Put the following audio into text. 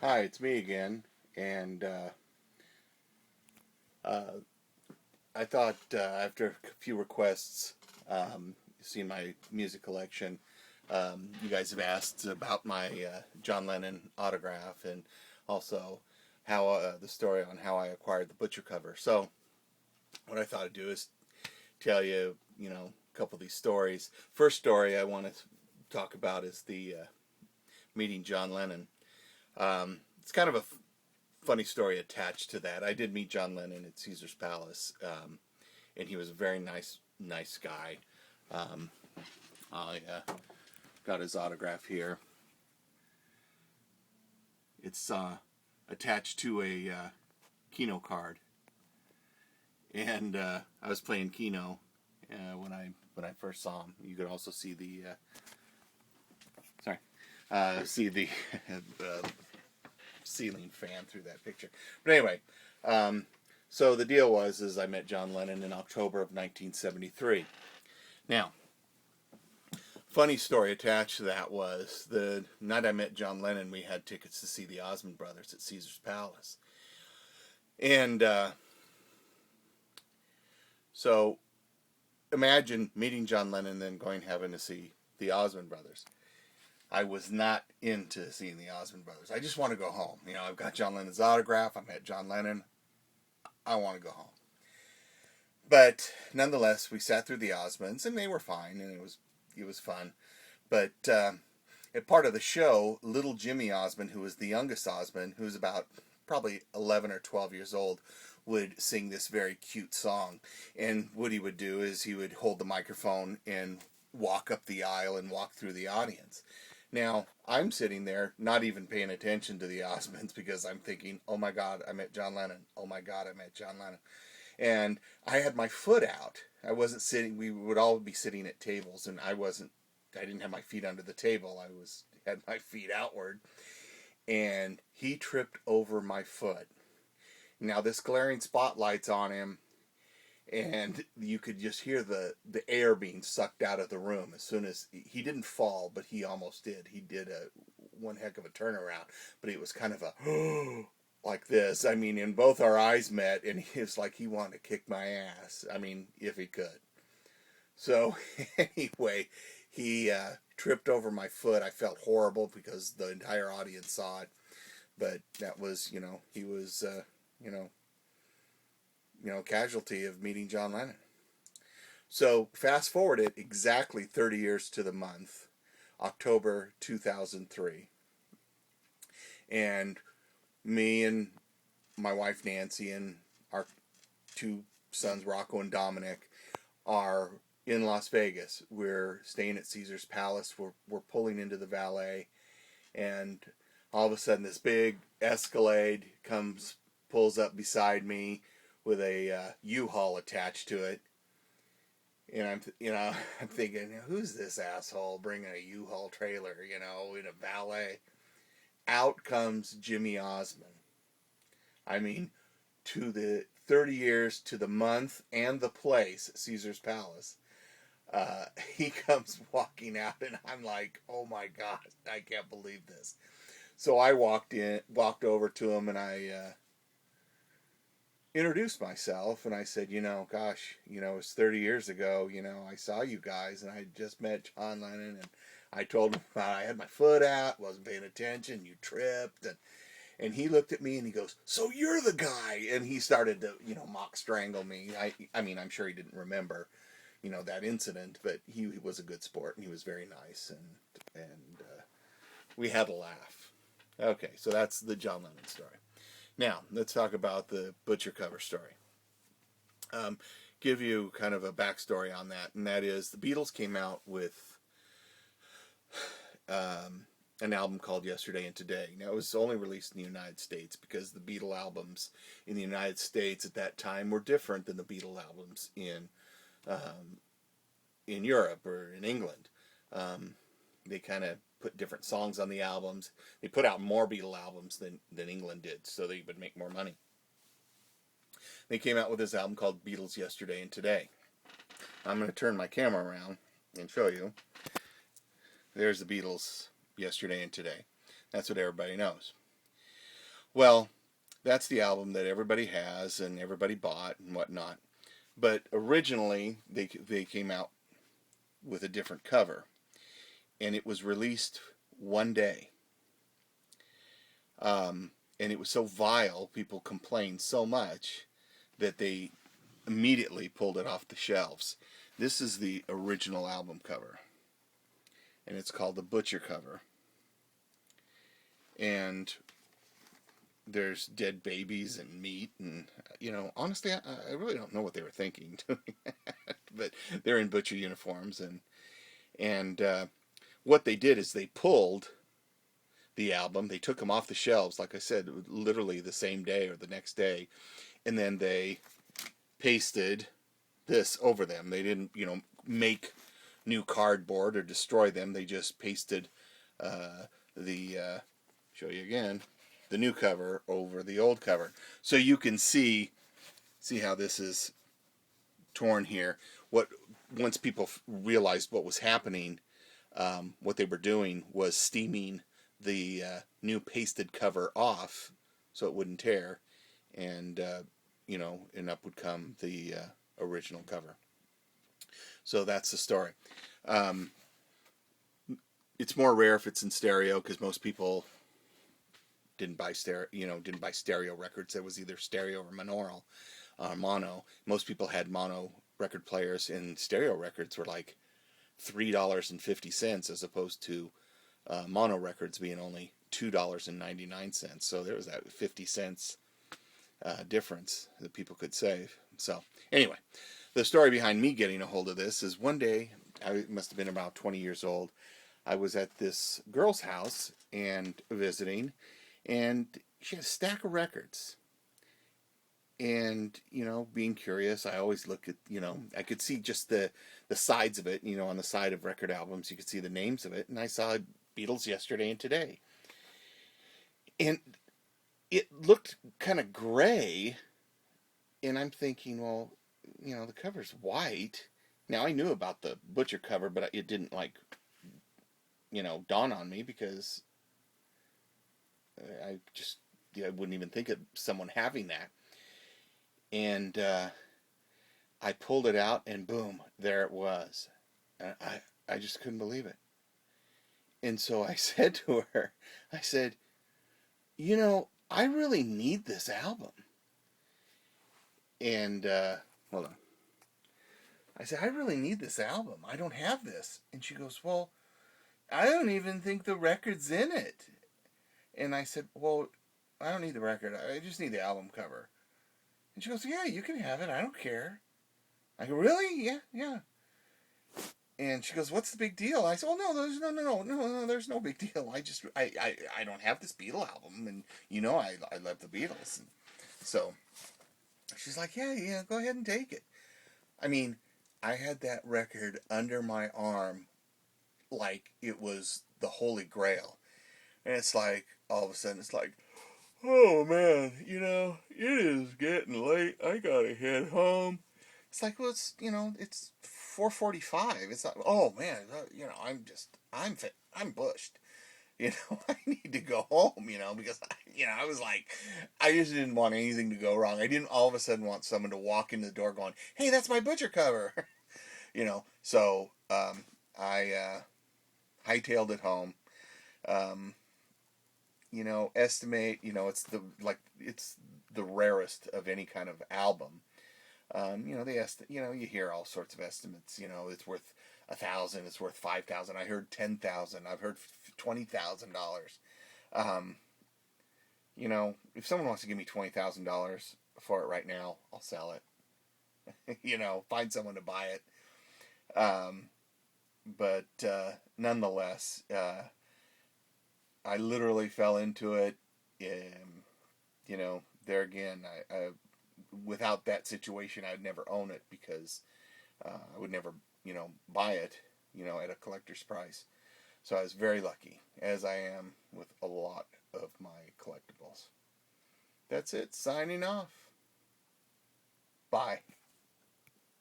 Hi, it's me again, and uh, I thought after a few requests, seeing my music collection, you guys have asked about my John Lennon autograph and also how the story on how I acquired the Butcher cover. So, what I thought I'd do is tell you, a couple of these stories. First story I want to talk about is the meeting John Lennon. It's kind of a funny story attached to that. I did meet John Lennon at Caesar's Palace, and he was a very nice guy. Um, I got his autograph here. It's attached to a Keno card, and I was playing Keno when I first saw him. You could also see the uh, ceiling fan through that picture. But anyway, um, so the deal was is I met John Lennon in October of 1973. Now, funny story attached to that was the night I met John Lennon, we had tickets to see the Osmond brothers at Caesar's Palace. And so imagine meeting John Lennon and then going having to see the Osmond brothers. I was not into seeing the Osmond brothers. I just want to go home. I've got John Lennon's autograph. I met John Lennon. I want to go home. But nonetheless, we sat through the Osmonds, and they were fine, and it was fun. But at part of the show, little Jimmy Osmond, who was the youngest Osmond, who was about probably 11 or 12 years old, would sing this very cute song. And what he would do is he would hold the microphone and walk up the aisle and walk through the audience. Now, I'm sitting there not even paying attention to the Osmonds because I'm thinking, oh my God, I met John Lennon. Oh my God, I met John Lennon. And I had my foot out. I wasn't sitting, we would all be sitting at tables, and I didn't have my feet under the table. Had my feet outward, and he tripped over my foot. Now this glaring spotlight's on him, and you could just hear the air being sucked out of the room as soon as he didn't fall, but he almost did. He did a one heck of a turnaround, but it was kind of a like this. I mean, and both our eyes met, and it was like he wanted to kick my ass. I mean, if he could. So anyway, he tripped over my foot. I felt horrible because the entire audience saw it. But that was, he was, casualty of meeting John Lennon. So fast forward it exactly 30 years to the month, October 2003, and me and my wife Nancy and our two sons Rocco and Dominic are in Las Vegas. We're staying at Caesar's Palace. We're pulling into the valet, and all of a sudden this big Escalade pulls up beside me with a U-Haul attached to it. And I'm thinking, who's this asshole bringing a U-Haul trailer, in a valet? Out comes Jimmy Osmond. I mean, to the 30 years, to the month, and the place, Caesar's Palace. He comes walking out, and I'm like, oh my God, I can't believe this. So I walked over to him, and I introduced myself, and I said, gosh, it's 30 years ago, I saw you guys, and I just met John Lennon, and I told him I had my foot out, wasn't paying attention, you tripped, and he looked at me and he goes, so you're the guy, and he started to, mock strangle me. I mean, I'm sure he didn't remember, that incident, but he was a good sport, and he was very nice, and we had a laugh. Okay, so that's the John Lennon story. Now, let's talk about the Butcher cover story. Um, give you kind of a backstory on that, and that is the Beatles came out with an album called Yesterday and Today. Now, it was only released in the United States because the Beatle albums in the United States at that time were different than the Beatle albums in Europe or in England. They kind of put different songs on the albums. They put out more Beatle albums than England did, so they would make more money. They came out with this album called Beatles Yesterday and Today. I'm going to turn my camera around and show you. There's the Beatles Yesterday and Today. That's what everybody knows. Well, that's the album that everybody has and everybody bought and whatnot. But originally, they came out with a different cover, and it was released one day. And it was so vile, people complained so much that they immediately pulled it off the shelves. This is the original album cover, and it's called the Butcher cover. And there's dead babies and meat, and honestly, I really don't know what they were thinking doing that. But they're in butcher uniforms, and what they did is they pulled the album. They took them off the shelves, like I said, literally the same day or the next day, and then they pasted this over them. They didn't, make new cardboard or destroy them. They just pasted the show you again the new cover over the old cover, so you can see how this is torn here. What Once people realized what was happening, what they were doing was steaming the new pasted cover off so it wouldn't tear, and and up would come the original cover. So that's the story. Um, it's more rare if it's in stereo because most people didn't buy stereo records. There was either stereo or mono. Most people had mono record players, and stereo records were like $3.50 as opposed to mono records being only $2.99. So there was that 50 cents difference that people could save. So anyway, the story behind me getting a hold of this is one day, I must have been about 20 years old. I was at this girl's house and visiting, and she had a stack of records. And, being curious, I always look at, I could see just the sides of it, on the side of record albums, you could see the names of it. And I saw Beatles Yesterday and Today. And it looked kind of gray. And I'm thinking, well, the cover's white. Now, I knew about the Butcher cover, but it didn't, dawn on me because I wouldn't even think of someone having that. And I pulled it out, and boom, there it was. And I just couldn't believe it. And so I said to her, I said, I really need this album. And, hold on. I said, I really need this album. I don't have this. And she goes, well, I don't even think the record's in it. And I said, well, I don't need the record. I just need the album cover. And she goes, yeah, you can have it. I don't care. I go, really? Yeah. And she goes, what's the big deal? I said, oh, no, there's no big deal. I don't have this Beatle album, and I love the Beatles. And so she's like, yeah, go ahead and take it. I mean, I had that record under my arm like it was the Holy Grail. And it's like, all of a sudden, it's like, oh man, it is getting late. I gotta head home. It's like, well, it's 4:45. It's not. Oh man, I'm bushed. I need to go home. Because I was like, I just didn't want anything to go wrong. I didn't all of a sudden want someone to walk in the door going, "Hey, that's my Butcher cover." So I hightailed it home. Um, Estimate. It's the rarest of any kind of album. You hear all sorts of estimates. It's worth 1,000. It's worth 5,000. I heard 10,000. I've heard $20,000. If someone wants to give me $20,000 for it right now, I'll sell it. Find someone to buy it. But nonetheless, I literally fell into it. There again, I without that situation, I'd never own it because I would never, buy it, at a collector's price. So I was very lucky, as I am with a lot of my collectibles. That's it. Signing off. Bye.